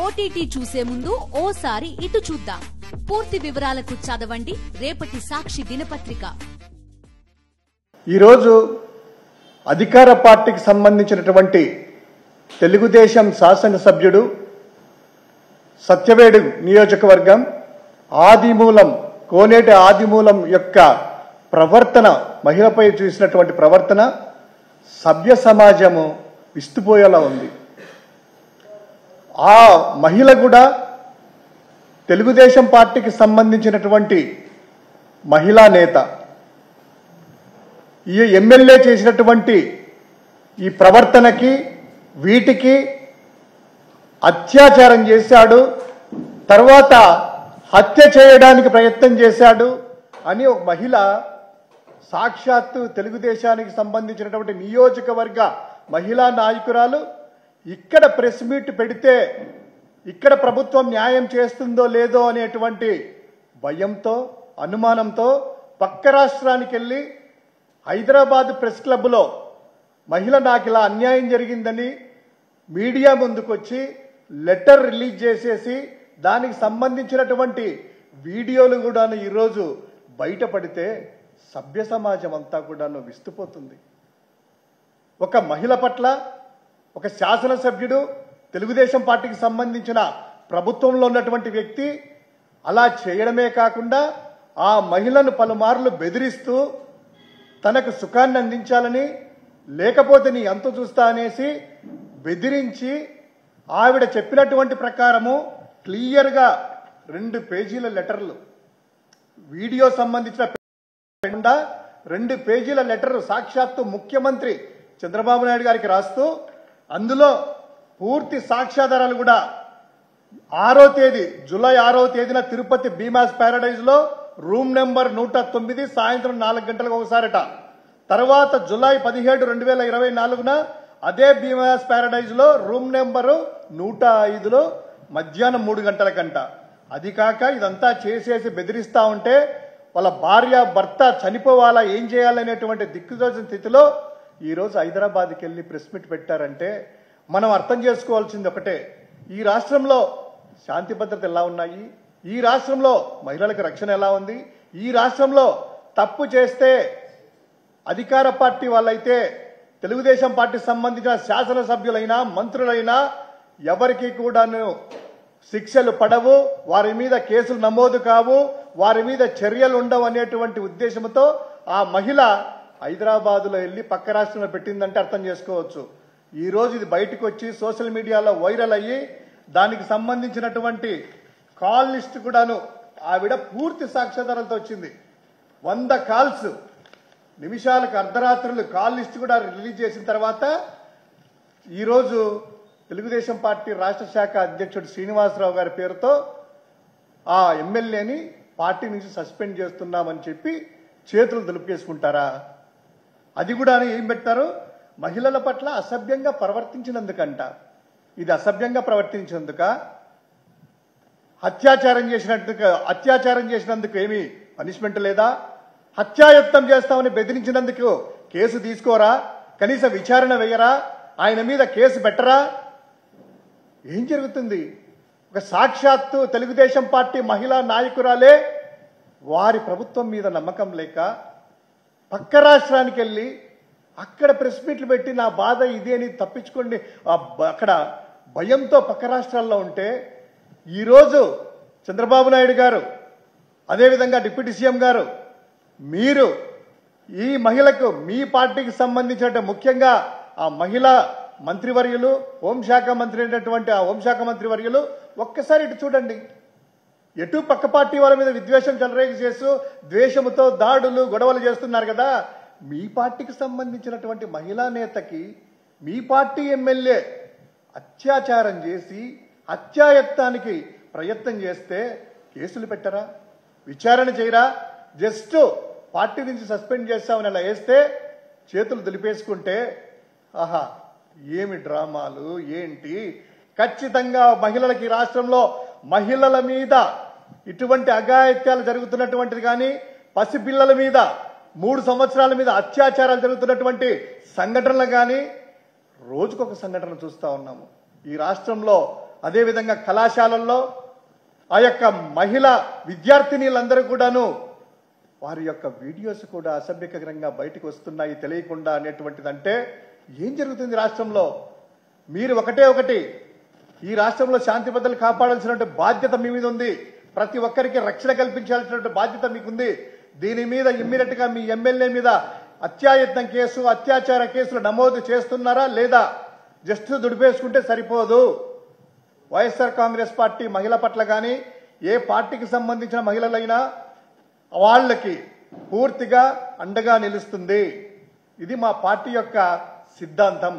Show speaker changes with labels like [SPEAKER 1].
[SPEAKER 1] OTT చూసే ముందు ఓసారి ఇటు చూద్దాం. పూర్తి వివరాలకు చదవండి రేపటి సాక్షి దినపత్రిక.
[SPEAKER 2] ఈరోజు అధికార పార్టీకి సంబంధించినటువంటి తెలుగుదేశం శాసనసభ్యుడు సత్యవేడు నియోజకవర్గం ఆదిమూలం కోనేటి ఆదిమూలం యొక్క ప్రవర్తన, మహిళపై చూసినటువంటి ప్రవర్తన సభ్య సమాజము విస్తుపోయేలా ఉంది. ఆ మహిళ కూడా తెలుగుదేశం పార్టీకి సంబంధించినటువంటి మహిళా నేత. ఈ ఎమ్మెల్యే చేసినటువంటి ఈ ప్రవర్తనకి వీటికి అత్యాచారం చేశాడు, తర్వాత హత్య చేయడానికి ప్రయత్నం చేశాడు అని ఒక మహిళ సాక్షాత్తు తెలుగుదేశానికి సంబంధించినటువంటి నియోజకవర్గ మహిళా నాయకురాలు ఇక్కడ ప్రెస్ మీట్ పెడితే ఇక్కడ ప్రభుత్వం న్యాయం చేస్తుందో లేదో అనేటువంటి భయంతో, అనుమానంతో పక్క రాష్ట్రానికి వెళ్ళి హైదరాబాద్ ప్రెస్ క్లబ్లో మహిళ నాకు ఇలా అన్యాయం జరిగిందని మీడియా ముందుకొచ్చి లెటర్ రిలీజ్ చేసేసి దానికి సంబంధించినటువంటి వీడియోలు కూడాను ఈరోజు బయటపడితే సభ్య సమాజం అంతా కూడాను విస్తుపోతుంది. ఒక మహిళ పట్ల ఒక శాసనసభ్యుడు, తెలుగుదేశం పార్టీకి సంబంధించిన ప్రభుత్వంలో ఉన్నటువంటి వ్యక్తి అలా చేయడమే కాకుండా ఆ మహిళను పలుమార్లు బెదిరిస్తూ తనకు సుఖాన్ని అందించాలని, లేకపోతే నీ అంతు చూస్తా అనేసి బెదిరించి ఆవిడ చెప్పినటువంటి ప్రకారము క్లియర్గా 2 పేజీల లెటర్లు, వీడియో సంబంధించిన 2 పేజీల లెటర్ సాక్షాత్తు ముఖ్యమంత్రి చంద్రబాబు నాయుడు గారికి రాస్తూ అందులో పూర్తి సాక్ష్యాధారాలు కూడా 6వ తేదీ జూలై 6వ తేదీన తిరుపతి భీమాస్ ప్యారడైజ్ లో రూమ్ నెంబర్ 109 సాయంత్రం 4 గంటలకు ఒకసారట. తర్వాత జూలై 17, 2024న అదే భీమాస్ ప్యారడైజ్ లో రూమ్ నెంబరు 105లో మధ్యాహ్నం 3 గంటలకంట. అది కాక ఇదంతా చేసేసి బెదిరిస్తా ఉంటే వాళ్ళ భార్య భర్త చనిపోవాలా, ఏం చేయాలనేటువంటి దిక్కుదోచిన స్థితిలో ఈరోజు హైదరాబాద్కి వెళ్ళి ప్రెస్ మీట్ పెట్టారంటే మనం అర్థం చేసుకోవాల్సింది ఒకటే, ఈ రాష్ట్రంలో శాంతి భద్రత ఎలా ఉన్నాయి, ఈ రాష్ట్రంలో మహిళలకు రక్షణ ఎలా ఉంది, ఈ రాష్ట్రంలో తప్పు చేస్తే అధికార పార్టీ వాళ్ళైతే తెలుగుదేశం పార్టీకి సంబంధించిన శాసనసభ్యులైనా మంత్రులైనా ఎవరికి కూడాను శిక్షలు పడవు, వారి మీద కేసులు నమోదు కావు, వారి మీద చర్యలు ఉండవు అనేటువంటి ఉద్దేశంతో ఆ మహిళ హైదరాబాద్లో వెళ్ళి పక్క రాష్ట్రంలో పెట్టిందంటే అర్థం చేసుకోవచ్చు. ఈ రోజు ఇది బయటకు వచ్చి సోషల్ మీడియాలో వైరల్ అయ్యి దానికి సంబంధించినటువంటి కాల్ లిస్ట్ కూడాను ఆవిడ పూర్తి సాక్ష్యాధారాలతో వచ్చింది. 100 కాల్స్, నిమిషాలకు అర్ధరాత్రులు కాల్ లిస్ట్ కూడా రిలీజ్ చేసిన తర్వాత ఈరోజు తెలుగుదేశం పార్టీ రాష్ట్ర శాఖ అధ్యక్షుడు శ్రీనివాసరావు గారి పేరుతో ఆ ఎమ్మెల్యేని పార్టీ నుంచి సస్పెండ్ చేస్తున్నామని చెప్పి చేతులు దులుపేసుకుంటారా? అది కూడా ఏం పెట్టారు, మహిళల పట్ల అసభ్యంగా ప్రవర్తించినందుకంట. ఇది అసభ్యంగా ప్రవర్తించినందుక, అత్యాచారం చేసినందుకు ఏమీ పనిష్మెంట్ లేదా? హత్యాయత్నం చేస్తామని బెదిరించినందుకు కేసు తీసుకోరా? కనీస విచారణ వేయరా? ఆయన మీద కేసు పెట్టరా? ఏం జరుగుతుంది? ఒక సాక్షాత్తు తెలుగుదేశం పార్టీ మహిళా నాయకురాలే వారి ప్రభుత్వం మీద నమ్మకం లేక పక్క రాష్ట్రానికి వెళ్ళి అక్కడ ప్రెస్ మీట్లు పెట్టి నా బాధ ఇదే అని తప్పించుకోండి అక్కడ భయంతో పక్క రాష్ట్రాల్లో ఉంటే, ఈరోజు చంద్రబాబు నాయుడు గారు అదేవిధంగా డిప్యూటీ సీఎం గారు మీరు ఈ మహిళకు మీ పార్టీకి సంబంధించిన ముఖ్యంగా ఆ మహిళా మంత్రివర్యులు, హోంశాఖ మంత్రి అయినటువంటి ఆ హోంశాఖ మంత్రివర్యులు ఒక్కసారి ఇటు చూడండి. ఎటు పక్క పార్టీ వాళ్ళ మీద విద్వేషం చెలరేగి చేస్తూ ద్వేషముతో దాడులు గొడవలు చేస్తున్నారు కదా. మీ పార్టీకి సంబంధించినటువంటి మహిళా నేతకి మీ పార్టీ ఎమ్మెల్యే అత్యాచారం చేసి హత్యాయత్నానికి ప్రయత్నం చేస్తే కేసులు పెట్టరా? విచారణ చేయరా? జస్ట్ పార్టీ నుంచి సస్పెండ్ చేస్తామని అలా వేస్తే చేతులు దులిపేసుకుంటే ఆహా ఏమి డ్రామాలు ఏంటి? ఖచ్చితంగా మహిళలకి రాష్ట్రంలో మహిళల మీద ఇటువంటి అఘాయిత్యాలు జరుగుతున్నటువంటిది కానీ, పసిపిల్లల మీద 3 సంవత్సరాల మీద అత్యాచారాలు జరుగుతున్నటువంటి సంఘటనలు కానీ రోజుకొక సంఘటన చూస్తా ఉన్నాము. ఈ రాష్ట్రంలో అదేవిధంగా కళాశాలల్లో ఆ యొక్క మహిళా విద్యార్థినీలందరూ కూడాను వారి యొక్క వీడియోస్ కూడా అసభ్యకరంగా బయటకు వస్తున్నాయి తెలియకుండా అనేటువంటిదంటే ఏం జరుగుతుంది రాష్ట్రంలో? మీరు ఒకటి ఈ రాష్ట్రంలో శాంతి భద్రతలు కాపాడాల్సినటువంటి బాధ్యత మీ మీద ఉంది. ప్రతి ఒక్కరికి రక్షణ కల్పించాల్సినటువంటి బాధ్యత మీకుంది. దీని మీద ఇమ్మీడియట్ గా మీ ఎమ్మెల్యే మీద అత్యాయత్నం కేసు, అత్యాచార కేసులు నమోదు చేస్తున్నారా లేదా? జస్ట్ దుడిపేసుకుంటే సరిపోదు. వైఎస్ఆర్ కాంగ్రెస్ పార్టీ మహిళల పట్ల కానీ ఏ పార్టీకి సంబంధించిన మహిళలైనా వాళ్ళకి పూర్తిగా అండగా నిలుస్తుంది. ఇది మా పార్టీ యొక్క సిద్ధాంతం.